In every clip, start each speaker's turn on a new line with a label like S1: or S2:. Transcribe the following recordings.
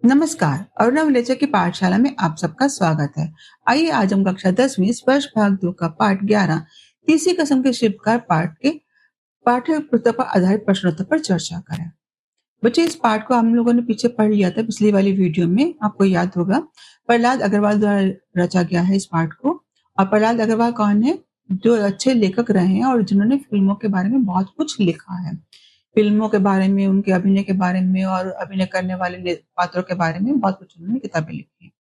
S1: नमस्कार। अरुणा विलेचा की पाठशाला में आप सबका स्वागत है। आइए आज हम कक्षा 10वीं स्पर्श भाग 2 का पाठ 11 तीसरी कसम के शिल्पकार पाठ के पाठ्य पुस्तक पर आधारित प्रश्नोत्तर पर चर्चा करें। बच्चे, इस पाठ को हम लोगों ने पीछे पढ़ लिया था पिछली वाली वीडियो में, आपको याद होगा। प्रहलाद अग्रवाल द्वारा रचा गया है इस पाठ को। और प्रहलाद अग्रवाल कौन है? जो अच्छे लेखक रहे हैं और जिन्होंने फिल्मों के बारे में बहुत कुछ लिखा है। फिल्मों के बारे में, उनके अभिनय के बारे में और अभिनय करने वाले पात्रों के बारे में बहुत कुछ उन्होंने किताबें लिखी हैं।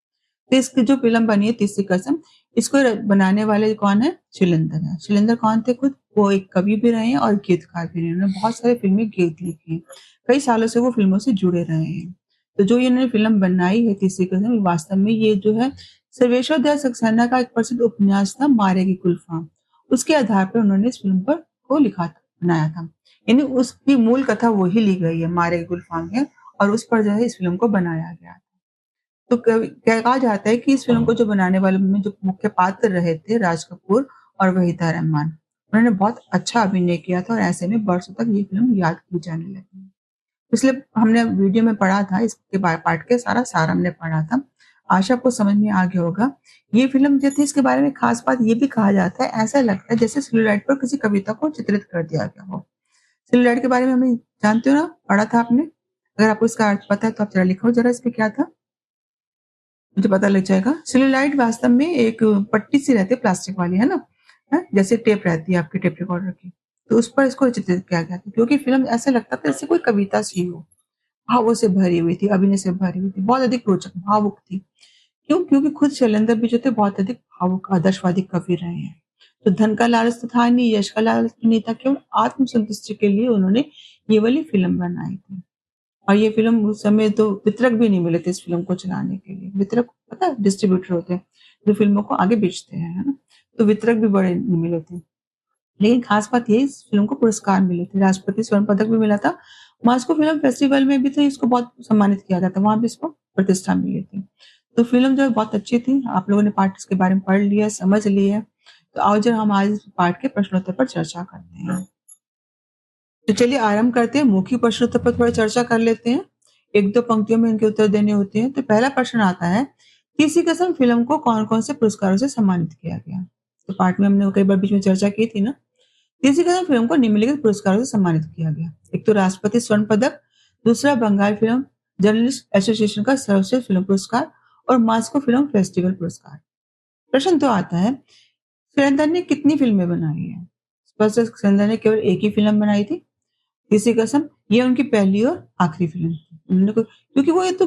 S1: तो इसकी जो फिल्म बनी है तीसरी कसम, इसको बनाने वाले कौन है? शैलेंद्र है। शैलेंद्र कौन थे खुद? वो एक कवि भी रहे हैं और गीतकार भी रहे हैं। उन्होंने बहुत सारे फिल्मी गीत लिखे हैं। कई सालों से वो फिल्मों से जुड़े रहे हैं। तो जो इन्होंने फिल्म बनाई है तीसरी कसम, वास्तव में ये जो है सर्वेश्वर दयाल सक्सेना का एक प्रसिद्ध उपन्यास था, मारेगी गुलफाम। उसके आधार पर उन्होंने इस फिल्म पर को लिखा था, बनाया था। यानी उसकी मूल कथा वही ली गई है, मारेगी गुलफाम है, और उस पर जो है इस फिल्म को बनाया गया। तो कहा जाता है कि इस फिल्म को जो बनाने वाले में जो मुख्य पात्र रहे थे, राज कपूर और वहीदा रहमान। उन्होंने बहुत अच्छा अभिनय किया था और ऐसे में बरसों तक ये फिल्म याद की जाने लगी। पिछले हमने वीडियो में पढ़ा था, इसके पाठ के सारा सार हमने पढ़ा था। आशा आपको समझ में आ गया होगा। ये फिल्म जो थी, इसके बारे में खास बात ये भी कहा जाता है, ऐसा लगता है जैसे सेलुलॉइड पर किसी कविता को चित्रित कर दिया गया हो। सेलुलॉइड के बारे में हमें जानते हो ना? पढ़ा था आपने? अगर आपको इसका अर्थ पता है तो आप जरा लिखो जरा इसमें क्या था? मुझे पता लग जाएगा। सेलुलॉइड वास्तव में एक पट्टी सी रहती है प्लास्टिक वाली, है ना? है? जैसे टेप रहती है आपकी टेप रिकॉर्डर की। तो उस पर इसको चित्रित किया गया था क्योंकि फ़िल्म ऐसा लगता था जैसे कोई कविता सी हो। भावों से भरी हुई थी, अभिनय से भरी हुई थी, बहुत अधिक रोचक, भावुक थी। क्यों? क्योंकि खुद शैलेंद्र भी जो थे बहुत अधिक भावुक, आदर्शवादी कवि रहे हैं। तो धन का लालच तो था नहीं, यश का लालच भी नहीं था, केवल आत्मसंतुष्टि के लिए उन्होंने ये वाली फ़िल्म बनाई थी। और ये फ़िल्म उस समय तो वितरक भी नहीं मिले थे इस फ़िल्म को चलाने के लिए। वितरक पता है, डिस्ट्रीब्यूटर होते हैं, जो फ़िल्मों को आगे बेचते हैं, है ना? तो वितरक भी बड़े नहीं मिले थे। लेकिन खास बात ये, इस फ़िल्म को पुरस्कार मिले थे, राष्ट्रपति स्वर्ण पदक भी मिला था। मॉस्को फ़िल्म फेस्टिवल में भी तो इसको बहुत सम्मानित किया गया था, वहाँ भी इसको प्रतिष्ठा मिली थी। तो फ़िल्म जो है बहुत अच्छी थी। आप लोगों ने पाठ इसके बारे में पढ़ लिया है, समझ लिया है। तो आओ जरा हम आज इस पाठ के प्रश्नोत्तर पर चर्चा करते हैं। तो चलिए आरंभ करते हैं। मौखिक प्रश्नोत्तर पर थोड़ा चर्चा कर लेते हैं। 1-2 पंक्तियों में इनके उत्तर देने होते हैं। तो पहला प्रश्न आता है, तीसरी कसम फ़िल्म को कौन-कौन से पुरस्कारों से सम्मानित किया गया? तो पाठ में हमने कई बार बीच में चर्चा की थी ना। तीसरी कसम फ़िल्म को निम्नलिखित पुरस्कारों से सम्मानित किया गया। एक तो राष्ट्रपति स्वर्ण पदक, दूसरा बंगाल फ़िल्म जर्नलिस्ट एसोसिएशन का सर्वश्रेष्ठ फ़िल्म पुरस्कार और मॉस्को फ़िल्म फेस्टिवल पुरस्कार। प्रश्न तो आता है, सुरेंद्र ने कितनी फ़िल्में बनाई हैं? स्पष्ट है, सुरेंद्र ने केवल एक ही फ़िल्म बनाई थी। तीसरी कसम, ये उनकी पहली और आखिरी फ़िल्म थी। उन्होंने को क्योंकि वो ये तो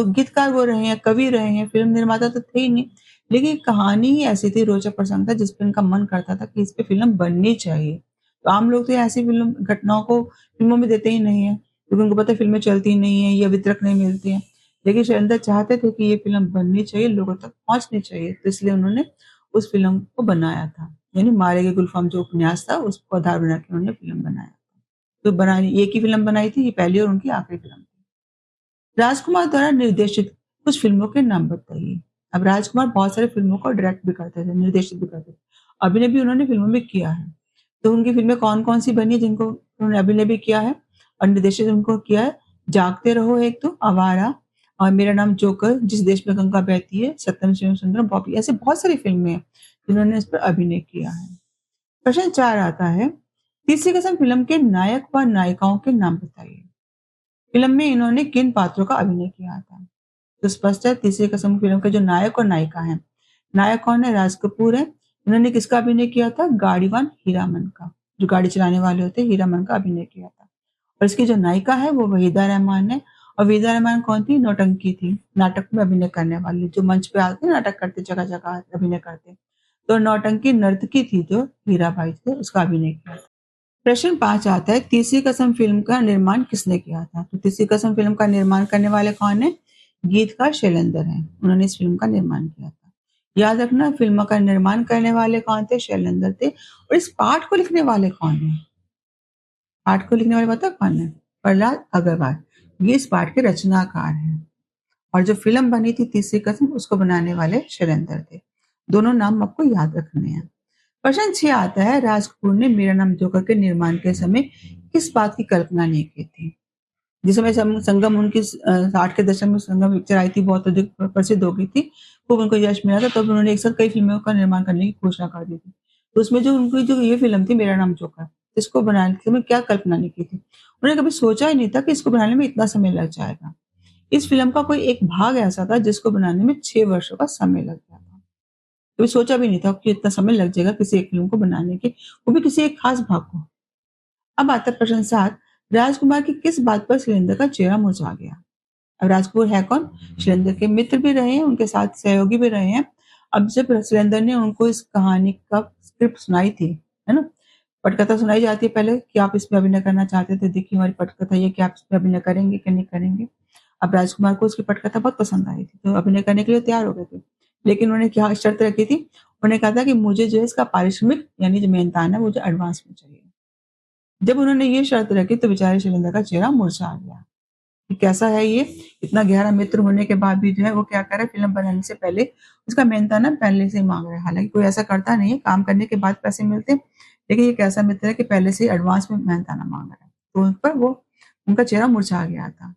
S1: गीतकार वो रहे हैं, कवि रहे हैं, फ़िल्म निर्माता तो थे ही नहीं। लेकिन कहानी ही ऐसी थी, रोचक प्रसंग था जिस पे उनका मन करता था कि इस पे फ़िल्म बननी चाहिए। तो आम लोग तो ऐसी फ़िल्म घटनाओं को फ़िल्मों में देते ही नहीं हैं, क्योंकि उनको पता है फ़िल्में चलती नहीं हैं या वितरक नहीं मिलते हैं। लेकिन शैलेंद्र चाहते थे कि ये फ़िल्म बननी चाहिए, लोगों तक पहुँचनी चाहिए, तो इसलिए उन्होंने उस फ़िल्म को बनाया था। यानी मारे गए गुलफ़ाम जो उपन्यास था, उसको आधार बना के उन्होंने फ़िल्म बनाया। तो बनाई एक ही फ़िल्म बनाई थी, ये पहली और उनकी आखिरी फ़िल्म थी। राजकुमार द्वारा निर्देशित कुछ फ़िल्मों के नाम बताइए। अब राजकुमार बहुत सारी फ़िल्मों को डायरेक्ट भी करते थे, निर्देशित भी करते थे। अभिनय भी उन्होंने फ़िल्मों में किया है। तो उनकी फ़िल्में कौन-कौन सी बनी है जिनको उन्होंने अभिनय भी किया है और निर्देशित उनको किया है? जागते रहो एक तो, आवारा और मेरा नाम जोकर, जिस देश में गंगा बहती है, सत्यम शिवम सुंदरम, बॉबी, ऐसी बहुत सारी फ़िल्में हैं जिन्होंने इस पर अभिनय किया है। प्रश्न 4 आता है, तीसरी कसम फ़िल्म के नायक व नायिकाओं के नाम बताइए। फ़िल्म में इन्होंने किन पात्रों का अभिनय किया था? तो स्पष्ट है, तीसरी कसम फ़िल्म के जो नायक और नायिका हैं। नायक कौन है? राज कपूर है। इन्होंने किसका अभिनय किया था? गाड़ीवान हीरामन का। जो गाड़ी चलाने वाले होते हैं, हीरामन का अभिनय किया था। और इसकी जो नायिका है वो वहीदा रहमान है। और वहीदा रहमान कौन थी? नौटंकी थी। नाटक में अभिनय करने वाली, जो मंच पे आके नाटक करते, जगह-जगह अभिनय करते। तो नौटंकी नर्तकी थी जो हीराबाई थे, उसका अभिनय किया। प्रश्न 5 आता है, तीसरी कसम फ़िल्म का निर्माण किसने किया था? तो तीसरी कसम फ़िल्म का निर्माण करने वाले कौन हैं? गीतकार शैलेंद्र हैं। उन्होंने इस फ़िल्म का निर्माण किया था। याद रखना, फ़िल्म का निर्माण करने वाले कौन थे? शैलेंद्र थे। और इस पाठ को लिखने वाले कौन हैं? पाठ को लिखने वाले पता है कौन है? प्रहलाद अग्रवाल। ये इस पाठ के रचनाकार हैं। और जो फ़िल्म बनी थी तीसरी कसम, उसको बनाने वाले शैलेंद्र थे। दोनों नाम आपको याद रखने हैं। प्रश्न 6 आता है, राज कपूर ने मेरा नाम जोकर के निर्माण के समय किस बात की कल्पना नहीं की थी? जिस समय संगम उनकी 60 के दशक में संगम पिक्चर आई थी, बहुत अधिक प्रसिद्ध हो गई थी। खूब उनको यश मिला था, तब उन्होंने एक साथ कई फ़िल्मों का निर्माण करने की घोषणा कर दी थी। तो उसमें जो उनकी जो ये फ़िल्म थी मेरा नाम जोकर, इसको बनाने के समय क्या कल्पना नहीं की थी। उन्होंने कभी सोचा ही नहीं था कि इसको बनाने में इतना समय लग जाएगा। इस फ़िल्म का कोई एक भाग ऐसा था जिसको बनाने में 6 वर्षों का समय लग गया था। कभी सोचा भी नहीं था कि इतना समय लग जाएगा किसी एक फ़िल्म को बनाने के, वो भी किसी एक खास भाग को। अब आता है प्रश्न 7, राजकुमार की किस बात पर शैलेंद्र का चेहरा मुरझा गया? अब राजकपूर है कौन? शैलेंद्र के मित्र भी रहे हैं, उनके साथ सहयोगी भी रहे हैं। अब जब शैलेंद्र ने उनको इस कहानी का स्क्रिप्ट सुनाई थी, है ना? पटकथा सुनाई जाती है पहले कि आप इसमें अभिनय करना चाहते थे, देखिए हमारी पटकथा ये कि आप इसमें अभिनय करेंगे कि नहीं करेंगे? अब राजकुमार को उसकी पटकथा बहुत पसंद आई थी, तो अभिनय करने के लिए तैयार हो गए थे। लेकिन उन्होंने क्या शर्त रखी थी? उन्होंने कहा था कि मुझे जो है इसका पारिश्रमिक यानी जो मेहनताना है, मुझे एडवांस में चाहिए। जब उन्होंने ये शर्त रखी तो बेचारे शैलेंद्र का चेहरा मुरझा गया। कि कैसा है ये? इतना गहरा मित्र होने के बाद भी जो है वो क्या कर रहा है फ़िल्म बनाने से पहले उसका मेहनताना पहले से ही माँग रहा है। हालाँकि कोई ऐसा करता नहीं है, काम करने के बाद पैसे मिलते हैं, लेकिन ये एक ऐसा मित्र है कि पहले से ही एडवांस में मेहनताना माँग रहा है। तो उन पर वो उनका चेहरा मुरझा गया था।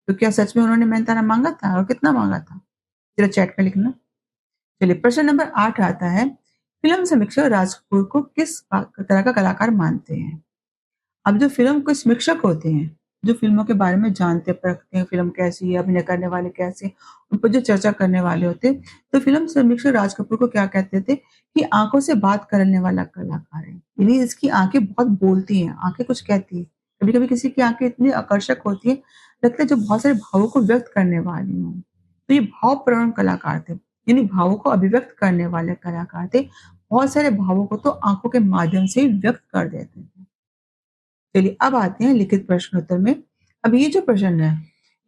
S1: तो क्या सच में उन्होंने मेहनताना माँगा था और कितना माँगा था? ज़रा चैट में लिखना। चलिए प्रश्न नंबर 8 आता है, फ़िल्म समीक्षक राज कपूर को किस तरह का कलाकार मानते हैं? अब जो फ़िल्म के समीक्षक होते हैं, जो फ़िल्मों के बारे में जानते परखते हैं, फ़िल्म कैसी है, अभिनय करने वाले कैसे हैं, उन पर जो चर्चा करने वाले होते हैं, तो फ़िल्म समीक्षक राज कपूर को क्या कहते थे कि आँखों से बात करने वाला कलाकार है। यानी इसकी आँखें बहुत बोलती हैं, आँखें कुछ कहती हैं। कभी-कभी किसी की आँखें इतनी आकर्षक होती हैं, लगता है जो बहुत सारे भावों को व्यक्त करने वाली हों। तो ये भावप्रवण कलाकार थे, यानी भावों को अभिव्यक्त करने वाले कलाकार थे। बहुत सारे भावों को तो आँखों के माध्यम से ही व्यक्त कर देते थे। चलिए अब आते हैं लिखित प्रश्न उत्तर में। अब ये जो प्रश्न है,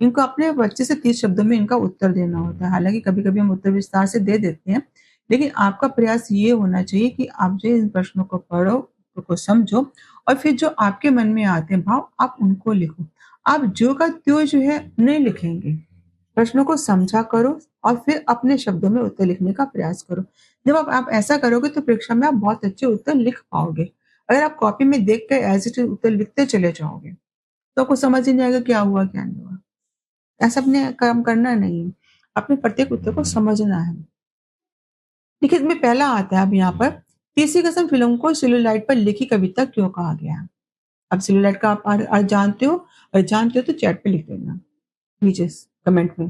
S1: इनको अपने 25 से 30 शब्दों में इनका उत्तर देना होता है। हालाँकि कभी-कभी हम उत्तर विस्तार से दे देते हैं, लेकिन आपका प्रयास ये होना चाहिए कि आप जो इन प्रश्नों को पढ़ो, उनको समझो और फिर जो आपके मन में आते हैं भाव, आप उनको लिखो। आप ज्यों का त्यों जो है नहीं लिखेंगे। प्रश्नों को समझा करो और फिर अपने शब्दों में उत्तर लिखने का प्रयास करो। जब आप ऐसा करोगे तो परीक्षा में आप बहुत अच्छे उत्तर लिख पाओगे। अगर आप कॉपी में देख कर एज़ इट इज़ उत्तर लिखते चले जाओगे, तो आपको समझ ही नहीं आएगा क्या हुआ, क्या नहीं हुआ। ऐसा अपने काम करना नहीं है। अपने प्रत्येक उत्तर को समझना है। देखिए इसमें पहला आता है अब यहाँ पर, तीसरी कसम फ़िल्म को सेलुलॉइड पर लिखी कविता क्यों कहा गया? अब सेलुलॉइड का आप अर्थ जानते हो? अगर जानते हो तो चैट पे लिख देना। नीचे कमेंट में।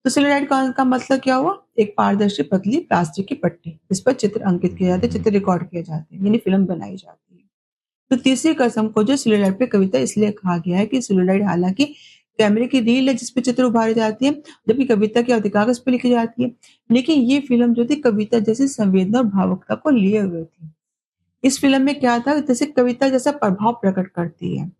S1: तो सेलुलॉइड का मतलब क्या हुआ? एक पारदर्शी पतली प्लास्टिक की पट्टी, इस पर चित्र अंकित किए जाते हैं, चित्र रिकॉर्ड किए जाते हैं, यानी फ़िल्म बनाई जाती है। तो तीसरी कसम को जो सेलुलॉइड पे कविता इसलिए कहा गया है कि सेलुलॉइड हालाँकि कैमरे की रील है जिस पे चित्र उभारे जाती है, जबकि कविता की अवधि कागज़ पे लिखी जाती है। लेकिन ये फ़िल्म जो थी कविता जैसी संवेदना और भावुकता को लिए हुए थी। इस फ़िल्म में क्या था जैसे कविता जैसा प्रभाव प्रकट करती है।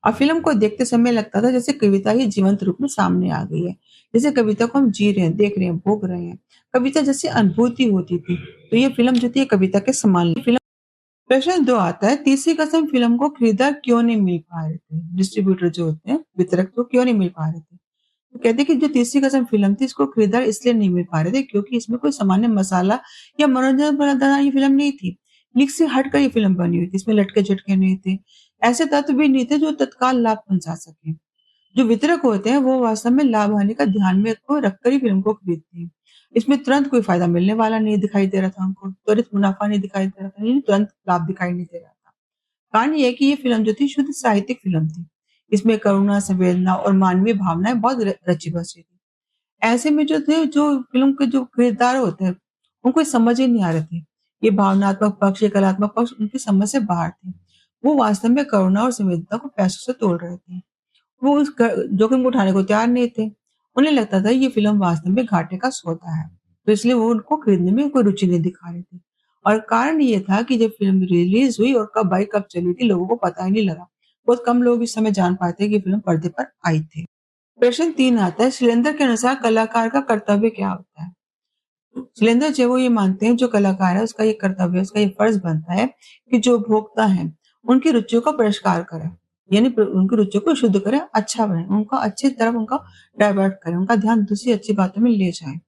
S1: और फ़िल्म को देखते समय लगता था जैसे कविता ही जीवंत रूप में सामने आ गई है। जैसे कविता को हम जी रहे हैं, देख रहे हैं, भोग रहे हैं। कविता जैसी अनुभूति होती थी। तो ये फ़िल्म जो थी ये कविता के समान फ़िल्म। प्रश्न 2 आता है, तीसरी कसम फ़िल्म को खरीदार क्यों नहीं मिल पा रहे थे? डिस्ट्रीब्यूटर जो होते हैं, वितरक तो क्यों नहीं मिल पा रहे थे? तो कहते हैं कि जो तीसरी कसम फ़िल्म थी इसको खरीदार इसलिए नहीं मिल पा रहे थे क्योंकि इसमें कोई सामान्य मसाला या मनोरंजन वाला ये फ़िल्म नहीं थी। लीक से हटकर ये फ़िल्म बनी हुई थी। इसमें लटके-झटके नहीं थे। ऐसे तत्व भी नहीं थे जो तत्काल लाभ पहुँचा सकें। जो वितरक होते हैं वो वास्तव में लाभ-हानि का ध्यान में को रखकर ही फ़िल्म को खरीदते हैं। इसमें तुरंत कोई फ़ायदा मिलने वाला नहीं दिखाई दे रहा था हमको, त्वरित मुनाफ़ा नहीं दिखाई दे रहा था, यानी तुरंत लाभ दिखाई नहीं दे रहा था। कारण ये है कि ये फ़िल्म जो थी शुद्ध साहित्यिक फ़िल्म थी। इसमें करुणा, संवेदना और मानवीय भावनाएँ बहुत रची-बसी थी। ऐसे में जो थे जो फ़िल्म के जो किरदार होते हैं, उनको ये समझ ही नहीं आ रहे थे। ये भावनात्मक पक्ष, ये कलात्मक पक्ष उनकी समझ से बाहर थे। वो वास्तव में करुणा और संवेदना को पैसों से तोल रहे थे। वो उस जोखिम को उठाने को तैयार नहीं थे। उन्हें लगता था ये फ़िल्म वास्तव में घाटे का सौदा है, तो इसलिए वो उनको खरीदने में कोई रुचि नहीं दिखा रहे थे। और कारण ये था कि जब फ़िल्म रिलीज़ हुई और कब आई, कब चली थी, लोगों को पता ही नहीं लगा। बहुत कम लोग इस समय जान पाए थे कि फ़िल्म पर्दे पर आई थी। प्रश्न 3 आता है, शैलेंद्र के अनुसार कलाकार का कर्तव्य क्या होता है? शैलेंद्र जो वो ये मानते हैं जो कलाकार है उसका ये कर्तव्य, उसका ये फर्ज़ बनता है कि जो उपभोक्ता हैं, उनकी रुचियों का परिष्कार करें। यानी उनकी रुचियों को शुद्ध करें, अच्छा बनाएँ, उनका अच्छी तरफ उनका डाइवर्ट करें, उनका ध्यान दूसरी अच्छी बातों में ले जाएँ।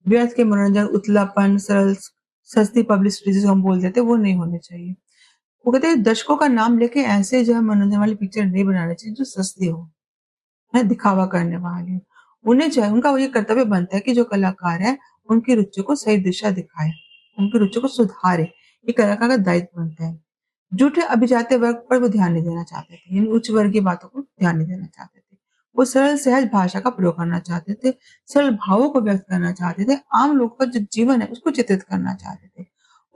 S1: व्यर्थ के मनोरंजन, उतलापन, सस्ती पब्लिसिटी जिसे हम बोल देते हैं, वो नहीं होनी चाहिए। वो कहते हैं दर्शकों का नाम लेके ऐसे जो है मनोरंजन वाली पिक्चर नहीं बनानी चाहिए जो सस्ती हो। है दिखावा करने वाले। उन्हें चाहे उनका वो ये कर्तव्य बनता है कि जो कलाकार है, उनकी रुचि को सही दिशा दिखाए, उनकी रुचि को सुधारे। ये कलाकार का दायित्व बनता है। झूठे अभिजात्य वर्ग पर वो ध्यान नहीं देना चाहते थे, यानी उच्च वर्गीय बातों को ध्यान नहीं देना चाहते थे। वो सरल सहज भाषा का प्रयोग करना चाहते थे, सरल भावों को व्यक्त करना चाहते थे, आम लोगों का जो जीवन है उसको चित्रित करना चाहते थे।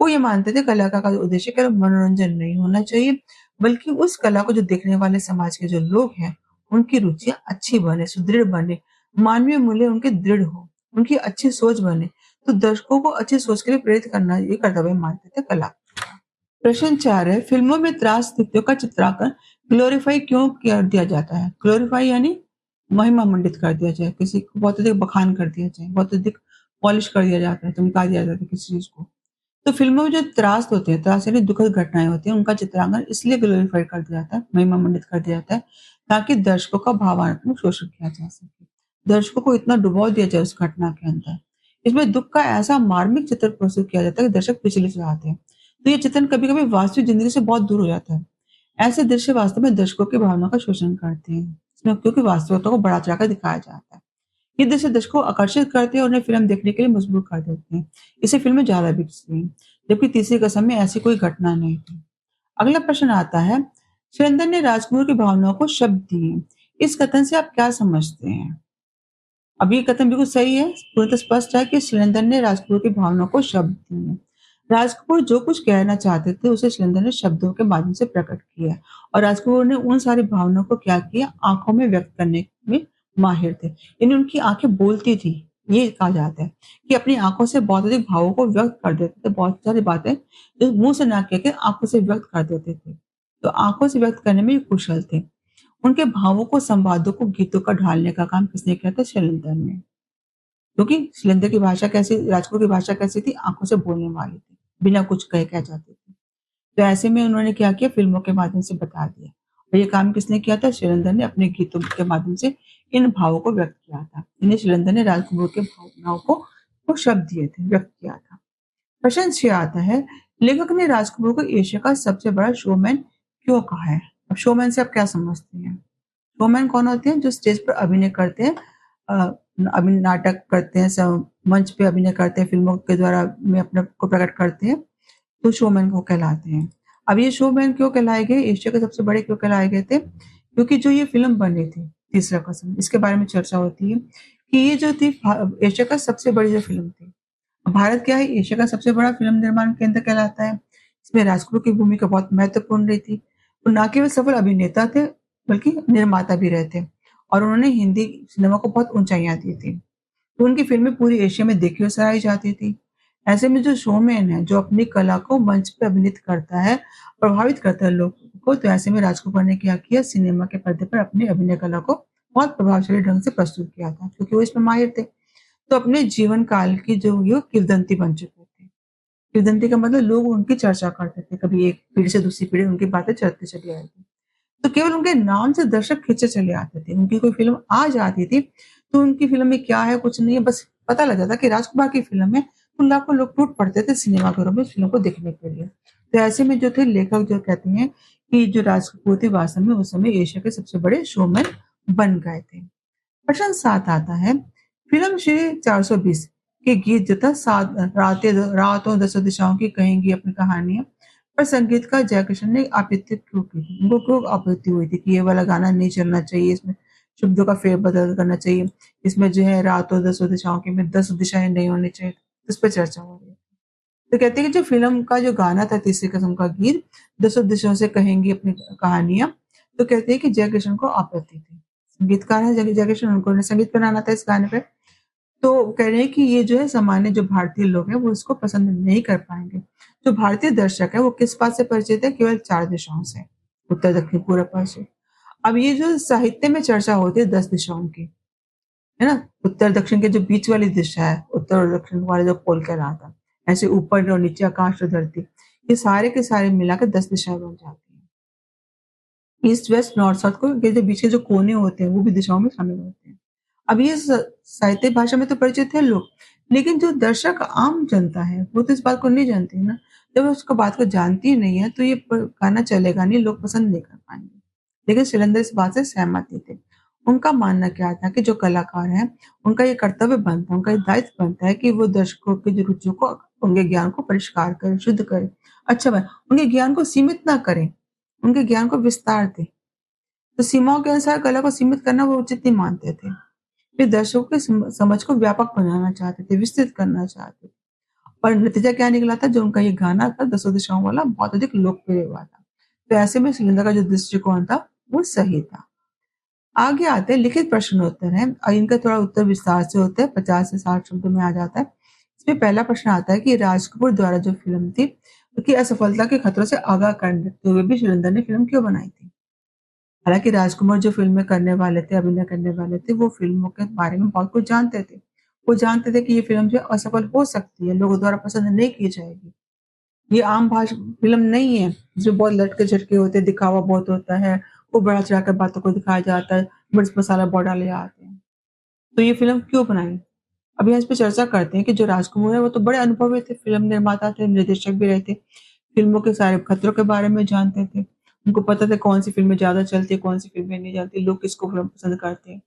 S1: वो ये मानते थे कलाकार का उद्देश्य केवल मनोरंजन नहीं होना चाहिए, बल्कि उस कला को जो देखने वाले समाज के जो लोग हैं, उनकी रुचियाँ अच्छी बने, सुदृढ़ बने, मानवीय मूल्य उनके दृढ़ हो, उनकी अच्छी सोच बने। तो दर्शकों को अच्छी सोच के लिए प्रेरित करना ये कर्तव्य मानते थे कला। प्रश्न 4 है, फिल्मों में त्रास स्थितियों का चित्रांकन ग्लोरीफाई क्यों कर दिया जाता है? ग्लोरीफाई यानी महिमा मंडित कर दिया जाए, किसी को बहुत अधिक बखान कर दिया जाए, बहुत अधिक पॉलिश कर दिया जाता है, चमका दिया जाता है किसी चीज को। तो फिल्मों में जो त्रास होते हैं, त्रास यानी दुखद घटनाएं होती हैं, उनका चित्रांकन इसलिए ग्लोरीफाई कर दिया जाता है, महिमा मंडित कर दिया जाता है, ताकि दर्शकों का भावनात्मक शोषण किया जा सके। दर्शकों को इतना डुबो दिया जाए उस घटना के अंदर। इसमें दुःख का ऐसा मार्मिक चित्र प्रस्तुत किया जाता है कि दर्शक विचलित हो जाते हैं। तो ये चित्रण कभी-कभी वास्तविक ज़िंदगी से बहुत दूर हो जाता है। ऐसे दृश्य वास्तव में दर्शकों की भावनाओं का शोषण करते हैं। इसमें क्योंकि वास्तविकता को बढ़ा-चढ़ा कर दिखाया जाता है। ये दृश्य दर्शकों को आकर्षित करते हैं और उन्हें फ़िल्म देखने के लिए मजबूर कर देते हैं। इससे फ़िल्में ज़्यादा बिकती हैं। जबकि तीसरी कसम में ऐसी कोई घटना नहीं थी। अगला प्रश्न आता है, सुरेंद्र ने राजकुमार की भावनाओं को शब्द दिए। इस कथन से आप क्या समझते हैं? अब ये कथन बिल्कुल सही है, पूर्णतः स्पष्ट है कि शैलेंद्र ने राजकपूर की भावनाओं को शब्द दिए। राजकपूर जो कुछ कहना चाहते थे, उसे शैलेंद्र ने शब्दों के माध्यम से प्रकट किया और राजकपूर ने उन सारी भावनाओं को क्या किया, आँखों में व्यक्त करने में माहिर थे। यानी उनकी आँखें बोलती थी, ये कहा जाता है कि अपनी आँखों से बहुत अधिक भावों को व्यक्त कर देते थे, बहुत सारी बातें जो मुँह से ना कह के आँखों से व्यक्त कर देते थे। तो आँखों से व्यक्त करने में ये कुशल थे। उनके भावों को, संवादों को गीतों का ढालने का काम किसने किया था? शैलेंद्र ने। क्योंकि शैलेंद्र की भाषा कैसी, राजपूत की भाषा कैसी थी? आँखों से बोलने वाली थी, बिना कुछ कहे कह जाती थी। तो ऐसे में उन्होंने क्या किया? फ़िल्मों के माध्यम से बता दिया और ये काम किसने किया था? शैलेंद्र ने अपने गीतों के माध्यम से इन भावों को व्यक्त किया था। इन्हें शैलेंद्र ने राजकुमार के भावनाओं को शब्द दिए थे, व्यक्त किया था। प्रश्न 6 आता है, लेखक ने राजकुमार को एशिया का सबसे बड़ा शोमैन क्यों कहा है? अब शोमैन से आप क्या समझते हैं? शोमैन कौन होते हैं? जो स्टेज पर अभिनय करते हैं, अ, नाटक करते हैं, मंच पे अभिनय करते हैं, फ़िल्मों के द्वारा में अपने को प्रकट करते हैं, तो शोमैन को कहलाते हैं। अब ये शोमैन क्यों कहलाए गए? एशिया के सबसे बड़े क्यों कहलाए गए थे? क्योंकि जो ये फ़िल्म बनी थी, तीसरा कसम, इसके बारे में चर्चा होती है कि ये जो थी एशिया का सबसे बड़ी जो फ़िल्म थी। भारत क्या है? एशिया का सबसे बड़ा फ़िल्म निर्माण केंद्र कहलाता है। इसमें राजकुमार की भूमिका बहुत महत्वपूर्ण रही थी। वो ना केवल सफल अभिनेता थे, बल्कि निर्माता भी रहे थे और उन्होंने हिंदी सिनेमा को बहुत ऊँचाइयाँ दी थी। तो उनकी फ़िल्में पूरी एशिया में देखी और सराही जाती थी। ऐसे में जो शोमैन है, जो अपनी कला को मंच पे अभिनीत करता है, प्रभावित करता है लोगों को, तो ऐसे में राजकुमार ने क्या किया? सिनेमा के पर्दे पर अपनी अभिनय कला को बहुत प्रभावशाली ढंग से प्रस्तुत किया था, क्योंकि वो इसमें माहिर थे। तो अपने जीवन काल की जो ये किंवदंती बन चुके थे। किंवदंती का मतलब लोग उनकी चर्चा करते थे, कभी एक पीढ़ी से दूसरी पीढ़ी उनकी बातें चलती चली आएगी। तो केवल उनके नाम से दर्शक खींचे चले आते थे। उनकी कोई फ़िल्म आ जाती थी, तो उनकी फ़िल्म में क्या है, कुछ नहीं है, बस पता लग जाता कि राजकुमार की फ़िल्म है, तो लाखों लोग टूट पड़ते थे सिनेमाघरों में उस फ़िल्म को देखने के लिए। तो ऐसे में जो थे लेखक जो कहते हैं कि जो राज कपूर थे वास्तव में उस समय एशिया के सबसे बड़े शोमैन बन गए थे। प्रश्न 7 आता है, फिल्म श्री 420 के गीत जो था सात रातों दसों दिशाओं की कहेंगी अपनी कहानियाँ पर संगीतकार जयकिशन ने आपत्ति क्यों की थी? उनको क्यों आपत्ति हुई थी कि ये वाला गाना नहीं चलना चाहिए, इसमें शब्दों का फेरबदल करना चाहिए, इसमें जो है रातों दसों दिशाओं की में 10 दिशाएँ नहीं होनी चाहिए, इस पे चर्चा हो रही है। तो कहते हैं कि जो फ़िल्म का जो गाना था तीसरी कसम का गीत, दसों दिशाओं से कहेंगी अपनी कहानियाँ, तो कहते हैं कि जयकिशन को आपत्ति थी। संगीतकार हैं जयकिशन, उनको संगीत बनाना था इस गाने पे। तो कह रहे हैं कि ये जो है सामान्य जो भारतीय लोग हैं वो इसको पसंद नहीं कर पाएँगे। जो भारतीय दर्शक है वो किस बात से परिचित है? केवल 4 दिशाओं से, उत्तर, दक्षिण, पूरब, पश्चिम। अब ये जो साहित्य में चर्चा होती है 10 दिशाओं की, है ना? उत्तर दक्षिण के जो बीच वाली दिशा है, उत्तर और दक्षिण वाला जो पोल कहलाता है। ऐसे ऊपर और नीचे आकाश और धरती, ये सारे के सारे मिला के 10 दिशाएँ बन जाती हैं। ईस्ट, वेस्ट, नॉर्थ, साउथ को के जो बीच के जो कोने होते हैं वो भी दिशाओं में शामिल होते हैं। अब ये साहित्यिक भाषा में तो परिचित है लोग, लेकिन जो दर्शक आम जनता है, वो तो इस बात को नहीं जानती है ना। जब वो उसको बात को जानती ही नहीं है, तो ये गाना चलेगा नहीं, लोग पसंद नहीं कर पाएँगे। लेकिन शैलेंद्र इस बात से सहमत ही थे। उनका मानना क्या था कि जो कलाकार हैं, उनका ये कर्तव्य बनता है, उनका ये दायित्व बनता है कि वो दर्शकों की जो रुचियों को, उनके ज्ञान को परिष्कार करें, शुद्ध करें। अच्छा बात, उनके ज्ञान को सीमित ना करें, उनके ज्ञान को विस्तार दें। तो सीमाओं के अनुसार कला को सीमित करना वो उचित नहीं मानते थे। वे दर्शकों की समझ को व्यापक बनाना चाहते थे, विस्तृत करना चाहते थे। पर नतीजा क्या निकला था, जो उनका ये गाना था दसों दिशाओं वाला, बहुत अधिक लोकप्रिय हुआ था। तो ऐसे में सुनंदा का जो दृष्टिकोण था, वो सही था। आगे आते हैं लिखित प्रश्न उत्तर हैं और इनका थोड़ा उत्तर विस्तार से होता है, 50 से 60 शब्दों में आ जाता है। इसमें पहला प्रश्न आता है कि राज कपूर द्वारा जो फ़िल्म थी, उसकी असफलता के खतरों से आगाह करते हुए भी सुरेंद्र ने फ़िल्म क्यों बनाई थी? हालाँकि राजकुमार जो फ़िल्में करने वाले थे, अभिनय करने वाले थे, वो फ़िल्मों के बारे में बहुत कुछ जानते थे। वो जानते थे कि ये फ़िल्म जो है असफल हो सकती है, लोगों द्वारा पसंद नहीं की जाएगी। ये आम फ़िल्म नहीं है, जो बहुत लटके-झटके होते हैं, दिखावा बहुत होता है, खूब बढ़ा-चढ़ा कर बातों को दिखाया जाता है, मिर्च मसाला बहुत डाले जाते हैं। तो ये फ़िल्म क्यों बनाई? अभी हम इस पे चर्चा करते हैं कि जो राजकुमार है, वो तो बड़े अनुभवी थे, फ़िल्म निर्माता थे, निर्देशक भी रहे थे। फ़िल्मों के सारे खतरों के बारे में जानते थे। उनको पता था कौन-सी फ़िल्में ज़्यादा चलती है, कौन-सी फ़िल्में नहीं चलती, लोग किसको फ़िल्म पसंद करते हैं।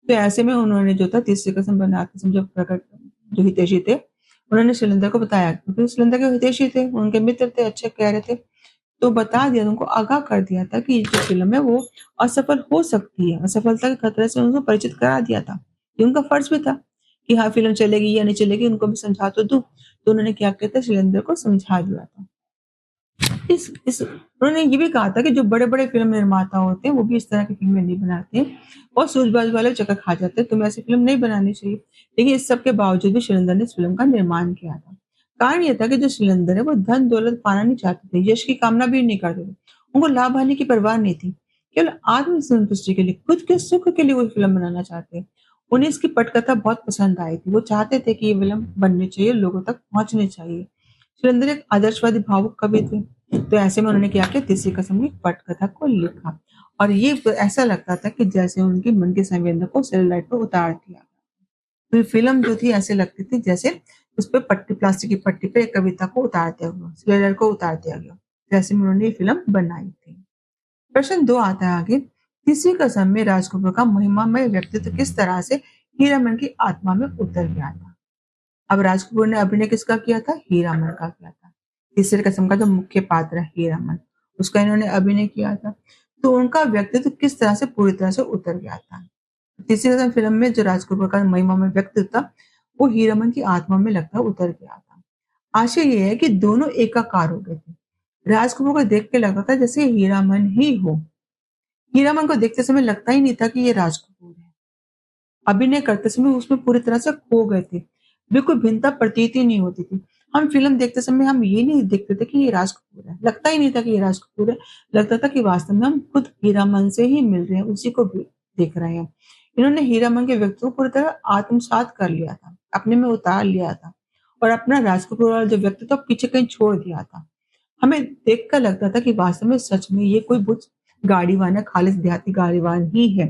S1: तो ऐसे में उन्होंने जो था तीसरी कसम बना के समझो प्रकट जो हितैषी थे, उन्होंने शैलेंद्र को बताया क्योंकि शैलेंद्र के हितैषी थे, उनके मित्र थे, अच्छे कह रहे थे। तो बता दिया, उनको आगाह कर दिया था कि ये जो फ़िल्म है वो असफल हो सकती है। असफलता के खतरे से उनको परिचित करा दिया था। ये उनका फ़र्ज़ भी था कि हाँ, फ़िल्म चलेगी या नहीं चलेगी, उनको मैं समझा तो दूँ। तो उन्होंने क्या किया था, शैलेंद्र को समझा दिया था। इस उन्होंने ये भी कहा था कि जो बड़े-बड़े फ़िल्म निर्माता होते हैं, वो भी इस तरह की फ़िल्में नहीं बनाते हैं। बहुत सूझबूझ वाले चक्कर खा जाते हैं, तुम्हें ऐसी फ़िल्म नहीं बनानी चाहिए। लेकिन इस सब के बावजूद भी शैलेंद्र ने इस फ़िल्म का निर्माण किया था। कारण ये था कि जो शैलेंद्र है, वो धन-दौलत पाना नहीं चाहते थे, यश की कामना भी नहीं करते थे। उनको लाभ-हानि की परवाह नहीं थी। केवल आत्म-संतुष्टि के लिए, खुद के सुख के लिए वो फ़िल्म बनाना चाहते हैं। उन्हें इसकी पटकथा बहुत पसंद आई थी। वो चाहते थे कि ये फ़िल्म बननी चाहिए, लोगों तक पहुँचनी चाहिए। सुरेंद्र एक आदर्शवादी भावुक कवि थे। तो ऐसे में उन्होंने क्या किया, तीसरी कसम की पटकथा को लिखा और ये ऐसा लगता था कि जैसे उनके मन के संवेदना को सेलुलोइड पर उतार दिया। तो ये फ़िल्म जो थी ऐसे लगती थी जैसे उस पे पट्टी, प्लास्टिक की पट्टी पे एक कविता को उतार दिया हुआ, सेलुलोइड को उतार दिया गया। जैसे में उन्होंने ये फ़िल्म बनाई थी। प्रश्न 2 आता है आगे। तीसरी कसम में राज कपूर का महिमामय व्यक्तित्व किस तरह से हीरामन की आत्मा में उतर गया था? अब राज कपूर ने अभिनय किसका किया था? हीरामन का किया था। तीसरी कसम का जो मुख्य पात्र है हीरामन, उसका इन्होंने अभिनय किया था। तो उनका व्यक्तित्व किस तरह से पूरी तरह से उतर गया था। तीसरी कसम फ़िल्म में जो राज कपूर का महिमामय व्यक्तित्व था, वो हीरामन की आत्मा में लगता उतर गया था। आशय ये है कि दोनों एकाकार हो गए थे। राज कपूर को देख के लगता था जैसे हीरामन ही हो। हीरामन को देखते समय लगता ही नहीं था कि ये राज कपूर है। अभिनय करते समय उसमें पूरी तरह से खो गए थे। बिल्कुल भिन्नता प्रतीत ही नहीं होती थी। हम फ़िल्म देखते समय हम ये नहीं देखते थे कि ये राज कपूर है। लगता ही नहीं था कि ये राज कपूर है। लगता था कि वास्तव में हम खुद हीरामन से ही मिल रहे हैं, उसी को भी देख रहे हैं। इन्होंने हीरामन के व्यक्तित्व को पूरी तरह आत्मसात कर लिया था, अपने में उतार लिया था और अपना राज कपूर वाला जो व्यक्तित्व पीछे कहीं छोड़ दिया था। हमें देखकर लगता था कि वास्तव में सच में ये कोई बुच गाड़ीवान है, खालिस देहाती गाड़ीवान ही है।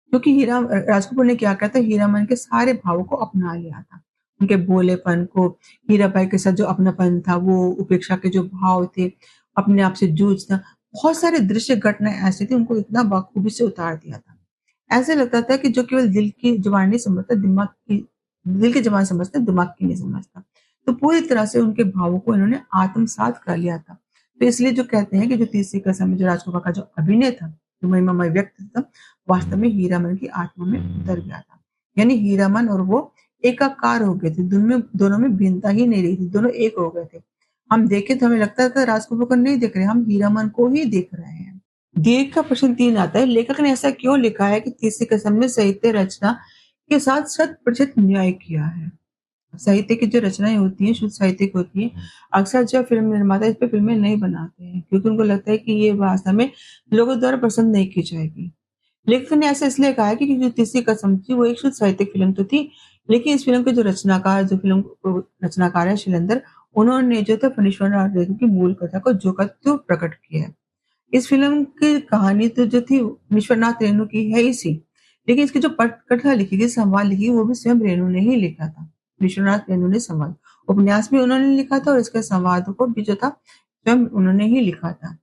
S1: क्योंकि राज कपूर ने क्या किया था, हीरामन के सारे भावों को अपना लिया था। उनके भोलेपन को, हीराबाई के साथ जो अपनापन था, वो उपेक्षा के जो भाव थे, अपने आप से जूझना, बहुत सारे दृश्य घटनाएँ ऐसी थी, उनको इतना बखूबी से उतार दिया था। ऐसे लगता था कि जो केवल दिल की जुबान नहीं समझता, दिल की जुबान समझता, दिमाग की नहीं समझता। तो पूरी तरह से उनके भावों को इन्होंने आत्मसात कर लिया था। तो इसलिए जो कहते हैं कि जो तीसरी कसम में जो राज कपूर का जो अभिनय था, जो महिमामय व्यक्तित्व था, वास्तव में हीरामन की आत्मा में उतर गया था। यानी हीरामन और वो एकाकार हो गए थे। दोनों में भिन्नता ही नहीं रही थी, दोनों एक हो गए थे। हम देखें तो हमें लगता था राज कपूर को नहीं देख रहे, हम हीरामन को ही देख रहे हैं। दीर्घ का प्रश्न 3 आता है, लेखक ने ऐसा क्यों लिखा है कि तीसरी कसम में साहित्य रचना के साथ शत-प्रतिशत न्याय किया है? साहित्य की जो रचनाएँ होती हैं, शुद्ध साहित्यिक होती हैं, अक्सर जो फ़िल्म निर्माता इस पे फ़िल्में नहीं बनाते हैं, क्योंकि उनको लगता है कि ये वास्तव में लोगों द्वारा पसंद नहीं की जाएगी। लेखक ने ऐसा इसलिए कहा है कि जो तीसरी कसम थी, वो एक शुद्ध साहित्यिक फ़िल्म तो थी, लेकिन इस फ़िल्म के जो रचनाकार, जो फ़िल्म को रचनाकार है शैलेंद्र, उन्होंने जो था फणीश्वरनाथ रेणु की मूल कथा को जो का त्यों प्रकट किया है। इस फ़िल्म की कहानी तो जो थी विश्वनाथ रेणु की है ही सी, लेकिन इसकी जो पटकथा लिखी गई, संवाद लिखी वो भी स्वयं रेणु ने ही लिखा था। विश्वनाथ रेणु ने संवाद, उपन्यास भी उन्होंने लिखा था और इसके संवाद को भी जो था स्वयं उन्होंने ही लिखा था।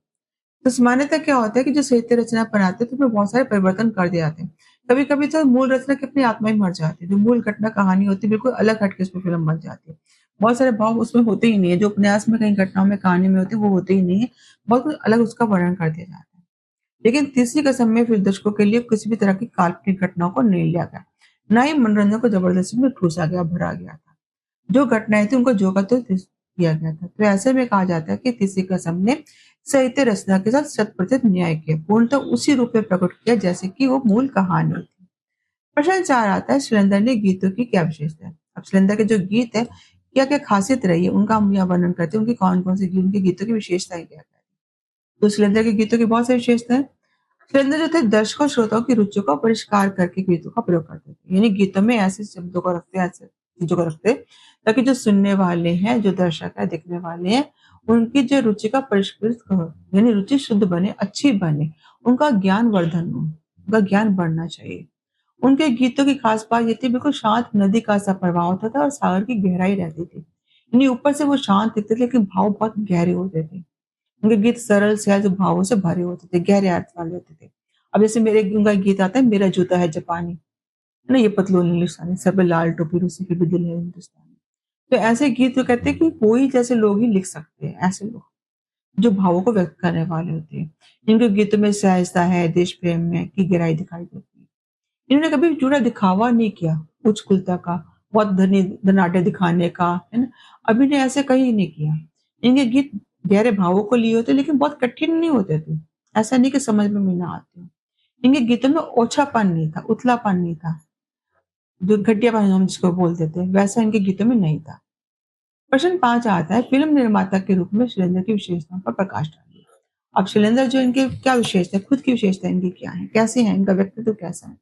S1: तो सामान्यतः क्या होता है कि जो साहित्य रचना बनाते हैं तो उसमें बहुत सारे परिवर्तन कर दिए जाते हैं। कभी-कभी तो मूल रचना की अपनी आत्मा ही मर जाती है। जो मूल घटना कहानी होती है बिल्कुल अलग हट के उसमें फ़िल्म बन जाती है। बहुत सारे भाव उसमें होते ही नहीं है, जो उपन्यास में कहीं घटनाओं में कहानी में होते हैं वो होते ही नहीं है। बहुत कुछ अलग उसका वर्णन कर दिया जाता है। लेकिन तीसरी कसम में फिर दर्शकों के लिए किसी भी तरह की काल्पनिक घटनाओं को नहीं लिया गया। ना ही मनोरंजन को ज़बरदस्ती में ठूसा गया, भरा गया था। जो घटनाएँ थी उनको जो का त्यों किया गया था। तो ऐसे में कहा जाता है कि तीसरी कसम ने साहित्य रचना के साथ शत-प्रतिशत न्याय किया, पूर्णतः उसी रूप में प्रकट किया जैसे कि वो मूल कहानी थी। प्रश्न 4 आता है शैलेंद्र ने गीतों की क्या विशेषता है? अब शैलेंद्र के जो गीत है, क्या-क्या खासियत रही है उनका हम यहाँ वर्णन करते हैं, उनकी कौन-कौन सी उनके गीतों की विशेषताएँ क्या-क्या है? तो शैलेंद्र के गीतों की बहुत सारी विशेषताएँ हैं। शैलेंद्र जो थे दर्शकों श्रोताओं की रुचियों का परिष्कार करके गीतों का प्रयोग करते थे। यानी गीतों में ऐसे शब्दों को रखते, ऐसे चीज़ों को रखते ताकि जो सुनने वाले हैं, जो दर्शक है, देखने वाले हैं, उनकी जो रुचि का परिष्कृत हो, यानी रुचि शुद्ध बने, अच्छी बने, उनका ज्ञान वर्धन हो, उनका ज्ञान बढ़ना चाहिए। उनके गीतों की खास बात ये थी बिल्कुल शांत नदी का सा प्रवाह होता था और सागर की गहराई रहती थी। यानी ऊपर से वो शांत दिखते थे लेकिन भाव बहुत गहरे होते थे। उनके गीत सरल सहज भावों से भरे होते थे, गहरे अर्थ वाले होते थे। अब जैसे मेरे उनका एक गीत आता है मेरा जूता है जापानी, है ना? ये पतलून हिंदुस्तानी, सर पे लाल टोपी रूसी की भी दिल है हिंदुस्तानी। तो ऐसे गीत तो कहते हैं कि कोई जैसे लोग ही लिख सकते हैं, ऐसे लोग जो भावों को व्यक्त करने वाले होते हैं। इनके गीतों में सहजता है, देश प्रेम में की गहराई दिखाई देती है। इन्होंने कभी झूठा दिखावा नहीं किया, उच्च-कुलता का, बहुत धनाढ्य दिखाने का, है ना? अभिनय ऐसे कहीं नहीं किया। इनके गीत गहरे भावों को लिए होते लेकिन बहुत कठिन नहीं होते थे। ऐसा नहीं कि समझ में भी ना आते हों। इनके गीतों में ओछापन नहीं था, उथलापन नहीं था, जो घटियापन हम जिसको बोलते थे, वैसा इनके गीतों में नहीं था। प्रश्न 5 आता है, फ़िल्म निर्माता के रूप में शैलेंद्र की विशेषताओं पर प्रकाश डालिए। अब शैलेंद्र जो इनके क्या विशेषता है, खुद की विशेषता इनकी क्या है? कैसे हैं? इनका व्यक्तित्व कैसा है?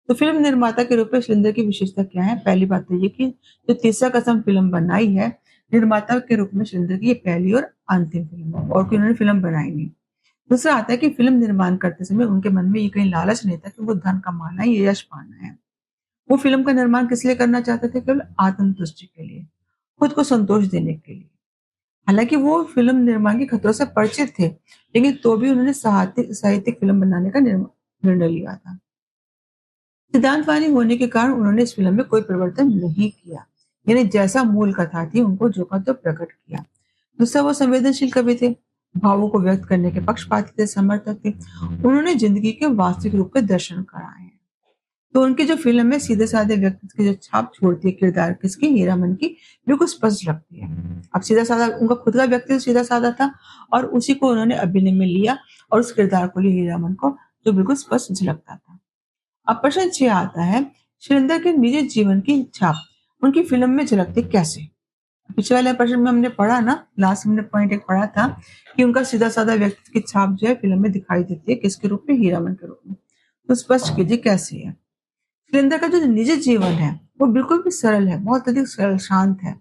S1: तो फ़िल्म निर्माता के रूप में शिंदे की विशेषता क्या है? पहली बात तो ये कि जो तीसरा कसम फ़िल्म बनाई है, निर्माता के रूप में शिंदे की ये पहली और अंतिम फ़िल्म है और कोई उन्होंने फ़िल्म बनाई नहीं। दूसरा आता है कि फ़िल्म निर्माण करते समय उनके मन में ये कहीं लालच नहीं था कि वो धन कमाना है या यश पाना है। वो फ़िल्म का निर्माण किस लिए करना चाहते थे? केवल आत्मतुष्टि के लिए, खुद को संतोष देने के लिए। हालाँकि वो फ़िल्म निर्माण के खतरों से परिचित थे, लेकिन तो भी उन्होंने साहित्यिक फ़िल्म बनाने का निर्णय लिया था। सिद्धांतवादी होने के कारण उन्होंने इस फ़िल्म में कोई परिवर्तन नहीं किया। यानी जैसा मूल कथा थी उनको जो का त्यों प्रकट किया। दूसरा वो संवेदनशील कवि थे, भावों को व्यक्त करने के पक्षपाती थे, समर्थक थे। उन्होंने ज़िंदगी के वास्तविक रूप के दर्शन कराए हैं। तो उनकी जो फ़िल्म है सीधे-साधे व्यक्तित्व की जो छाप छोड़ती है किरदार किसकी? हीरामन की, बिल्कुल स्पष्ट लगती है। अब सीधा-साधा उनका खुद का व्यक्तित्व सीधा-साधा था और उसी को उन्होंने अभिनय में लिया और उस किरदार को लिया हीरामन को, जो बिल्कुल स्पष्ट झलकता था। अब प्रश्न 6 आता है, सुरेंद्र के निजी जीवन की छाप उनकी फ़िल्म में झलकती कैसे? पिछले वाले प्रश्न में हमने पढ़ा ना, लास्ट हमने पॉइंट एक पढ़ा था कि उनका सीधा-साधा व्यक्तित्व की छाप जो है फ़िल्म में दिखाई देती है, किसके रूप में? हीरामन के रूप में। तो स्पष्ट कीजिए कैसी है? सुरेंद्र का जो निजी जीवन है, वो बिल्कुल भी सरल है, बहुत अधिक सरल, शांत है।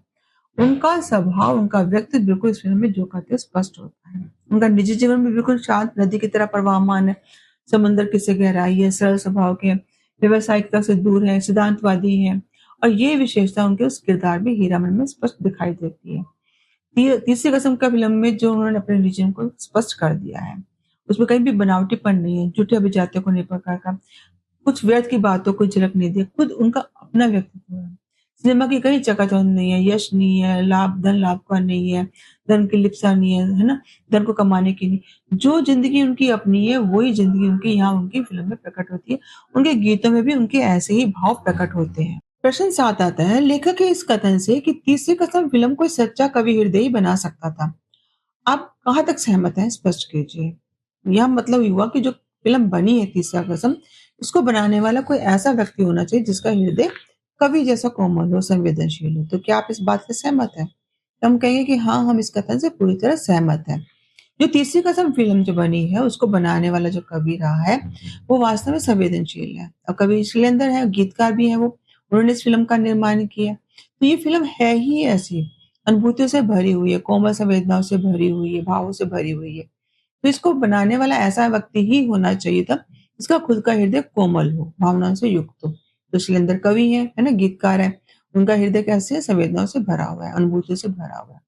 S1: उनका स्वभाव, उनका व्यक्तित्व बिल्कुल इस फ़िल्म में जो कहते हैं स्पष्ट होता है। उनका निजी जीवन भी बिल्कुल शांत नदी की तरह प्रवाहमान है, समुद्र की से गहराई है, सरल स्वभाव के, व्यावसायिकता से दूर है, सिद्धांतवादी हैं और ये विशेषता उनके उस किरदार में हीरामन में स्पष्ट दिखाई देती है। तीसरी कसम का फ़िल्म में जो उन्होंने अपने रिलीजन को स्पष्ट कर दिया है। उसमें कहीं भी बनावटीपन नहीं है, झूठे अभिजात्य को नहीं प्रकार कुछ व्यर्थ की बातों को झलक नहीं दी, खुद उनका अपना व्यक्तित्व है। सिनेमा की कहीं चकाचौंध नहीं है, यश नहीं है, धन लाभ का नहीं है, धन की लिप्सा नहीं है ना? धन को कमाने की नहीं। जो ज़िंदगी उनकी अपनी है, वही ज़िंदगी उनकी यहाँ उनकी फ़िल्म में प्रकट होती है। उनके गीतों में भी उनके ऐसे ही भाव प्रकट होते हैं। प्रश्न 7 आता है, लेखक के इस कथन से कि तीसरी कसम फ़िल्म कोई सच्चा कवि हृदय बना सकता था। आप कहाँ तक सहमत हैं? स्पष्ट कीजिए। यह मतलब हुआ कि जो फ़िल्म बनी है तीसरा कसम, उसको बनाने वाला कोई ऐसा व्यक्ति होना चाहिए जिसका हृदय कवि जैसा कोमल हो, संवेदनशील हो। तो क्या आप इस बात से सहमत हैं? तो हम कहेंगे कि हाँ, हम इस कथन से पूरी तरह सहमत हैं। जो तीसरी कसम फ़िल्म जो बनी है, उसको बनाने वाला जो कवि रहा है, वो वास्तव में संवेदनशील है और कवि शैलेंद्र हैं, गीतकार भी हैं वो। उन्होंने इस फ़िल्म का निर्माण किया। तो ये फ़िल्म है ही ऐसी, अनुभूतियों से भरी हुई है, कोमल संवेदनाओं से भरी हुई है, भावों से भरी हुई है। तो इसको बनाने वाला ऐसा व्यक्ति ही होना चाहिए था, जिसका खुद का हृदय कोमल हो, भावनाओं से युक्त हो। तो शैलेंद्र कवि हैं, है ना? गीतकार हैं। उनका हृदय कैसे है? संवेदनाओं से भरा हुआ है, अनुभूतियों से भरा हुआ है।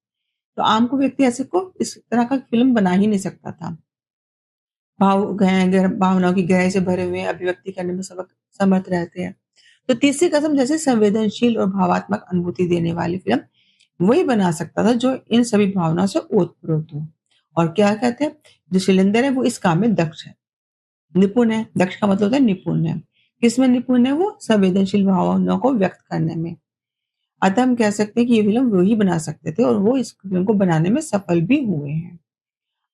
S1: तो आम को व्यक्ति ऐसे को इस तरह का फ़िल्म बना ही नहीं सकता था। भावनाओं की गहराई से भरे हुए अभिव्यक्ति करने में समर्थ रहते हैं। तो तीसरी कसम जैसे संवेदनशील और भावात्मक अनुभूति देने वाली फिल्म वही बना सकता था जो इन सभी भावनाओं से ओतप्रोत हो। और क्या कहते हैं, जो शैलेंद्र है वो इस काम में दक्ष है, निपुण है। दक्ष का मतलब होता है निपुण है। किसमें निपुण है वो? संवेदनशील भावनाओं को व्यक्त करने में। अतः हम कह सकते हैं कि ये फिल्म वो ही बना सकते थे और वो इस फिल्म को बनाने में सफल भी हुए हैं।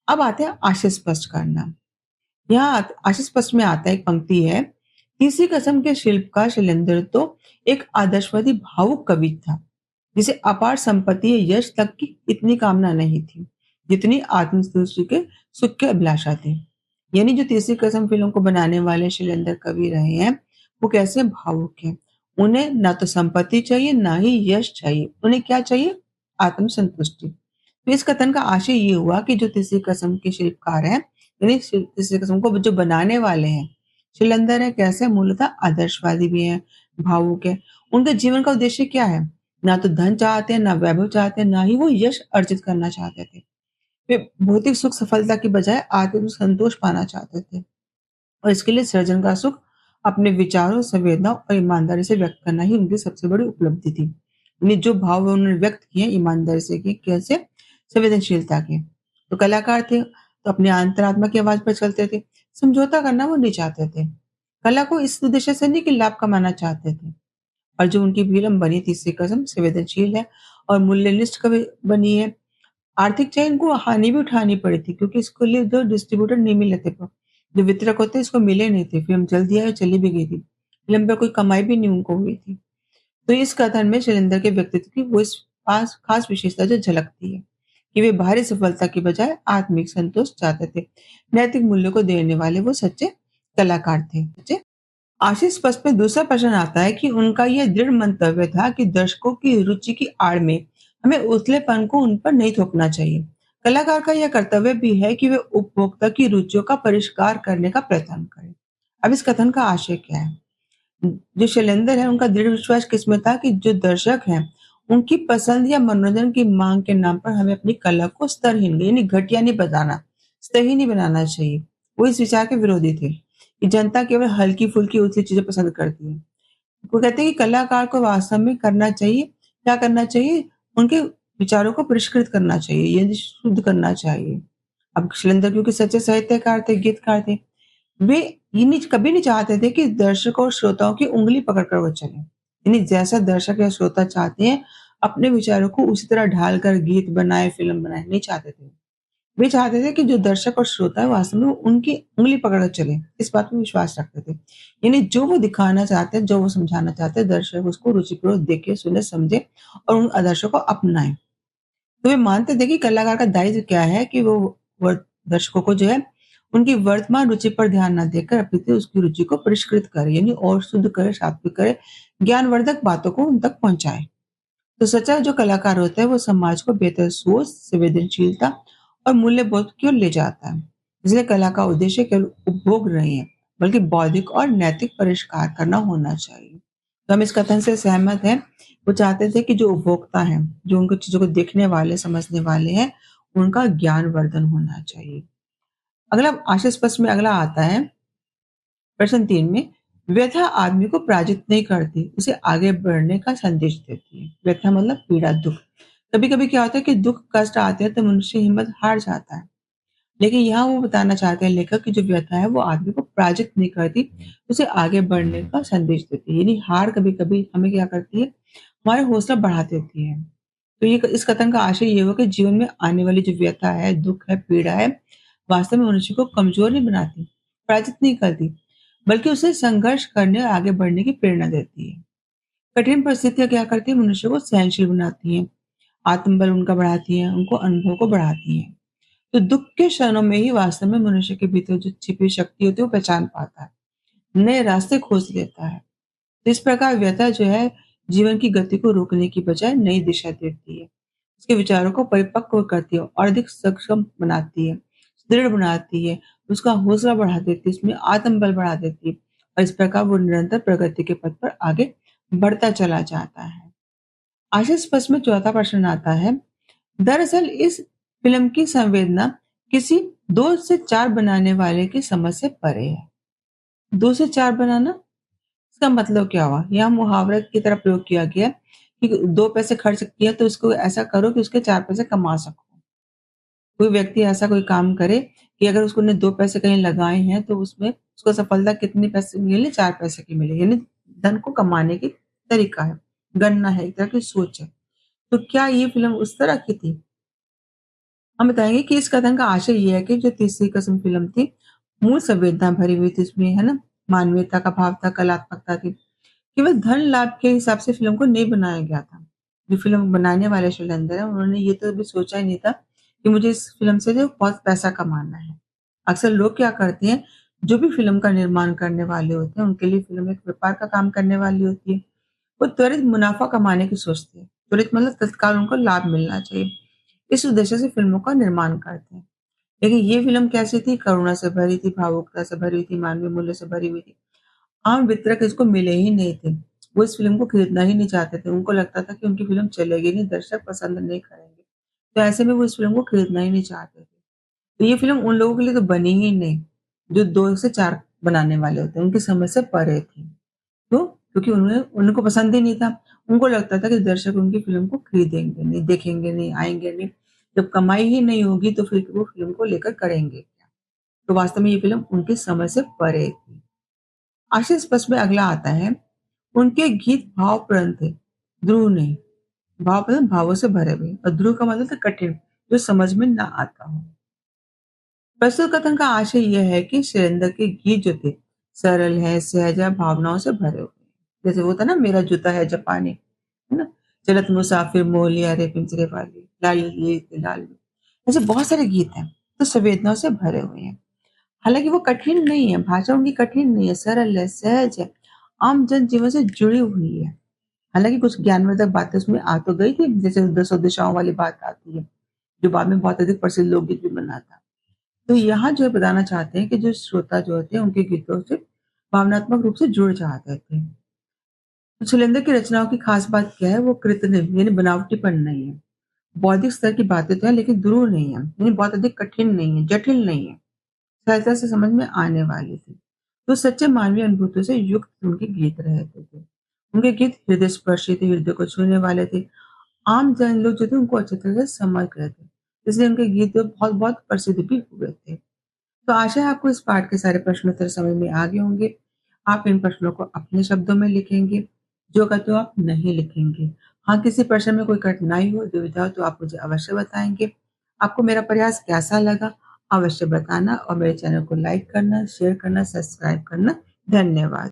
S1: अब आते हैं आशय स्पष्ट करना। यहाँ आशय स्पष्ट में आता है, एक पंक्ति है, तीसरी कसम के शिल्पकार शैलेंद्र तो एक आदर्शवादी भावुक कवि था, जिसे अपार संपत्ति या यश तक की इतनी कामना नहीं थी जितनी आत्मसंतुष्टि के सुख की अभिलाषा थी। यानी जो तीसरी कसम फिल्म को बनाने वाले शैलेंद्र कवि रहे हैं, वो कैसे भावुक हैं। उन्हें ना तो संपत्ति चाहिए ना ही यश चाहिए, उन्हें क्या चाहिए? आत्मसंतुष्टि। तो इस कथन का आशय ये हुआ कि जो तीसरी कसम के शिल्पकार हैं, यानी तीसरी कसम को जो बनाने वाले हैं, शैलेंद्र है कैसे? मूलतः आदर्शवादी भी है, भावुक है। उनके जीवन का उद्देश्य क्या है? ना तो धन चाहते हैं, ना वैभव चाहते हैं, ना ही वो यश अर्जित करना चाहते थे। वे भौतिक सुख सफलता की बजाय आत्मिक संतोष पाना चाहते थे और इसके लिए सृजन का सुख अपने विचारों, संवेदनाओं और ईमानदारी से व्यक्त करना ही उनकी सबसे बड़ी उपलब्धि थी। यानी जो भाव उन्होंने व्यक्त किए ईमानदारी से किए, कैसे? संवेदनशीलता के। तो कलाकार थे तो अपनी अंतरात्मा की आवाज पर चलते थे, समझौता करना वो नहीं चाहते थे। कला को इस उद्देश्य से नहीं कि लाभ कमाना चाहते थे। और जो उनकी फिल्म बनी तीसरी कसम संवेदनशील है और मूल्यनिष्ठ कभी बनी है। आर्थिक चाहे इनको हानि भी उठानी पड़ी थी क्योंकि इसके लिए जो डिस्ट्रीब्यूटर नहीं मिले थे, जो वितरक होते इसको मिले नहीं थे। फिल्म जल्द ही आई और चली भी गई थी। फिल्म पर कोई कमाई भी नहीं उनको हुई थी। तो इस कथन में शैलेंद्र के व्यक्तित्व की वो इस खास खास विशेषता जो झलकती है कि वे बाहरी सफलता की बजाय आत्मिक संतोष चाहते थे। नैतिक मूल्य को देने वाले वो सच्चे कलाकार थे। आशीष स्पष्ट में दूसरा प्रश्न आता है कि उनका यह दृढ़ मंतव्य था कि दर्शकों की रुचि की आड़ में हमें उथलेपन को उन पर नहीं थोपना चाहिए। कलाकार का यह कर्तव्य भी है कि वे उपभोक्ता की रुचियों का परिष्कार करने का प्रयत्न करें। अब इस कथन का आशय क्या है? जो शैलेंद्र है उनका दृढ़ विश्वास किसमें था कि जो दर्शक हैं उनकी पसंद या मनोरंजन की मांग के नाम पर हमें अपनी कला को स्तरहीन यानी घटिया नहीं बताना, सही नहीं बनाना चाहिए। वो इस विचार के विरोधी थे कि जनता केवल हल्की फुल्की उथली चीजें पसंद करती है। वो कहते हैं कि कलाकार को वास्तव में करना चाहिए, क्या करना चाहिए? उनके विचारों को परिष्कृत करना चाहिए, यानी शुद्ध करना चाहिए। अब शैलेंद्र क्योंकि सच्चे साहित्यकार थे, गीतकार थे, वे ये नहीं कभी नहीं चाहते थे कि दर्शकों और श्रोताओं की उँगली पकड़कर वो चलें। यानी जैसा दर्शक या श्रोता चाहते हैं, अपने विचारों को उसी तरह ढालकर गीत बनाए, फ़िल्म बनाए, नहीं चाहते थे। वे चाहते थे कि जो दर्शक और श्रोता है वास्तव में उनकी उँगली पकड़कर चले, इस बात में विश्वास रखते थे। यानी जो वो दिखाना चाहते हैं, जो वो समझाना चाहते हैं, दर्शक उसको रुचिपूर्वक देखे, सुने, समझे और उन आदर्शों को अपनाएँ। तो वे मानते थे कि कलाकार का दायित्व क्या है कि वो दर्शकों को जो है उनकी वर्तमान रुचि पर ध्यान न देकर अपितु उसकी रुचि को परिष्कृत करे, यानी और शुद्ध करे, सात्विक करे, ज्ञानवर्धक बातों को उन तक पहुंचाए। तो सच्चा जो कलाकार होता है वो समाज को बेहतर सोच, संवेदनशीलता और मूल्यबोध की ओर ले जाता है। इसलिए कला का उद्देश्य केवल उपभोग नहीं है बल्कि बौद्धिक और नैतिक परिष्कार करना होना चाहिए। तो हम इस कथन से सहमत हैं। वो चाहते थे कि जो उपभोक्ता हैं, जो उनको चीज़ों को देखने वाले, समझने वाले हैं, उनका ज्ञानवर्धन होना चाहिए। अगला आशय स्पष्ट में अगला आता है प्रश्न 3 में, व्यथा आदमी को पराजित नहीं करती, उसे आगे बढ़ने का संदेश देती है। व्यथा मतलब पीड़ा, दुःख। कभी-कभी क्या होता है कि दुःख, कष्ट आते हैं तो मनुष्य हिम्मत हार जाता है। लेकिन यहाँ वो बताना चाहते हैं लेखक कि जो व्यथा है वो आदमी को पराजित नहीं करती, उसे आगे बढ़ने का संदेश देती है। यानी हार कभी-कभी हमें क्या करती है, हमारा हौसला बढ़ा देती है। तो ये इस कथन का आशय ये हुआ कि जीवन में आने वाली जो व्यथा है, दुःख है, पीड़ा है, वास्तव में मनुष्य को कमजोर नहीं बनाती, पराजित नहीं करती, बल्कि उसे संघर्ष करने और आगे बढ़ने की प्रेरणा देती है। कठिन परिस्थितियाँ क्या करती हैं, मनुष्य को सहनशील बनाती हैं, आत्मबल उनका बढ़ाती हैं, उनको अनुभव को बढ़ाती हैं। तो दुःख के क्षणों में ही वास्तव में मनुष्य के भीतर जो छिपी शक्ति होती है वो पहचान पाता है, नए रास्ते खोज लेता है। तो इस प्रकार व्यथा जो है जीवन की गति को रोकने की बजाय नई दिशा देती है, उसके विचारों को परिपक्व करती है और अधिक सक्षम बनाती है, दृढ़ बनाती है, उसका हौसला बढ़ा देती है, उसमें आत्मबल बढ़ा देती है और इस प्रकार वो निरंतर प्रगति के पथ पर आगे बढ़ता चला जाता है। आशय स्पष्ट में चौथा प्रश्न आता है, दरअसल इस फिल्म की संवेदना किसी 2 से 4 बनाने वाले की समझ से परे है। 2 से 4 बनाना, इसका मतलब क्या हुआ? यहाँ मुहावरे की तरह प्रयोग किया गया है कि 2 पैसे खर्च किए तो उसको ऐसा करो कि उसके 4 पैसे कमा सको। कोई व्यक्ति ऐसा कोई काम करे कि अगर उसने 2 पैसे कहीं लगाए हैं तो उसमें उसको सफलता कितने पैसे मिले? 4 पैसे की मिली। यानी धन को कमाने की तरीका है, गणना है, एक तरह की सोच है। तो क्या ये फ़िल्म उस तरह की थी? हम बताएँगे कि इस कथन का आशय ये है कि जो तीसरी कसम फ़िल्म थी, मूल संवेदना भरी हुई थी इसमें, है ना? मानवीयता का भाव था, कलात्मकता थी। केवल धन लाभ के हिसाब से फ़िल्म को नहीं बनाया गया था। जो फ़िल्म बनाने वाले शैलेंद्र हैं, उन्होंने ये तो कभी सोचा ही नहीं था कि मुझे इस फ़िल्म से जो बहुत पैसा कमाना है। अक्सर लोग क्या करते हैं, जो भी फ़िल्म का निर्माण करने वाले होते हैं, उनके लिए फ़िल्म एक व्यापार का काम करने वाली होती है। वो त्वरित मुनाफ़ा कमाने की सोचते हैं। त्वरित मतलब तत्काल उनको लाभ मिलना चाहिए। इस उद्देश्य से फ़िल्मों का निर्माण करते हैं। लेकिन ये फ़िल्म कैसी थी? करुणा से भरी थी, भावुकता से भरी हुई थी, मानवीय मूल्य से भरी हुई थी। आम वितरक इसको मिले ही नहीं थे। वो इस फ़िल्म को खरीदना ही नहीं चाहते थे। उनको लगता था कि उनकी फ़िल्म चलेगी नहीं, दर्शक पसंद नहीं करेंगे। तो ऐसे में वो इस फ़िल्म को खरीदना ही नहीं चाहते थे। तो ये फ़िल्म उन लोगों के लिए तो बनी ही नहीं, जो 2 से 4 बनाने वाले होते हैं, उनकी समझ से परे थी। क्यों? क्योंकि उन्हें उनको पसंद ही नहीं था। उनको लगता था कि दर्शक उनकी फ़िल्म को खरीदेंगे नहीं, देखेंगे नहीं, आएँगे नहीं। जब कमाई ही नहीं होगी तो फिर वो फ़िल्म को लेकर करेंगे क्या? तो वास्तव में ये फ़िल्म उनकी समझ से परे थी। आशीष बस में अगला आता है, उनके गीत भावपूर्ण थे, ध्रुव नहीं। भाव मतलब भावों से भरे हुए और ध्रुव का मतलब था कठिन, जो समझ में ना आता हो। प्रस्तुत कथन का आशय यह है कि सुरेंद्र के गीत जो थे, सरल हैं, सहज हैं, भावनाओं से भरे हुए हैं। जैसे वो था ना, मेरा जूता है जापानी, है ना? चलत मुसाफिर मोह लिया रे पिंजरे वाली, लाली लाली, ऐसे बहुत सारे गीत हैं, तो संवेदनाओं से भरे हुए हैं। हालाँकि वो कठिन नहीं है, भाषा उनकी कठिन नहीं है, सरल है, सहज है, आम जनजीवन से जुड़ी हुई है। हालाँकि कुछ ज्ञानवर्धक बातें उसमें आ तो गई थी, जैसे 10 दिशाओं वाली बात आती है, जो बाद में बहुत अधिक प्रसिद्ध लोकगीत भी बना था। तो यहाँ जो है बताना चाहते हैं कि जो श्रोता जो होते हैं, उनके गीतों से भावनात्मक रूप से जुड़ जाते थे। तो शैलेंद्र की रचनाओं की खास बात क्या है? वो कृत्रिम यानी बनावटीपन नहीं है। बौद्धिक स्तर की बातें तो हैं, लेकिन ध्रुव नहीं है, यानी बहुत अधिक कठिन नहीं है, जटिल नहीं है। सहजता से समझ में आने वाली थी। तो सच्चे मानवीय अनुभूतियों से युक्त उनके गीत रहते थे। उनके गीत हृदयस्पर्शी थे, हृदय को छूने वाले थे। आम जन लोग जो थे उनको अच्छी तरह से समझ गए थे। इसलिए उनके गीत जो बहुत-बहुत प्रसिद्ध भी हुए थे। तो आशा है आपको इस पाठ के सारे प्रश्न उत्तर समझ में आ गए होंगे। आप इन प्रश्नों को अपने शब्दों में लिखेंगे, जो कहते हो आप नहीं लिखेंगे। हाँ, किसी प्रश्न में कोई कठिनाई हो, दुविधा हो तो आप मुझे अवश्य बताएँगे। आपको मेरा प्रयास कैसा लगा? अवश्य बताना और मेरे चैनल को लाइक करना, शेयर करना, सब्सक्राइब करना। धन्यवाद।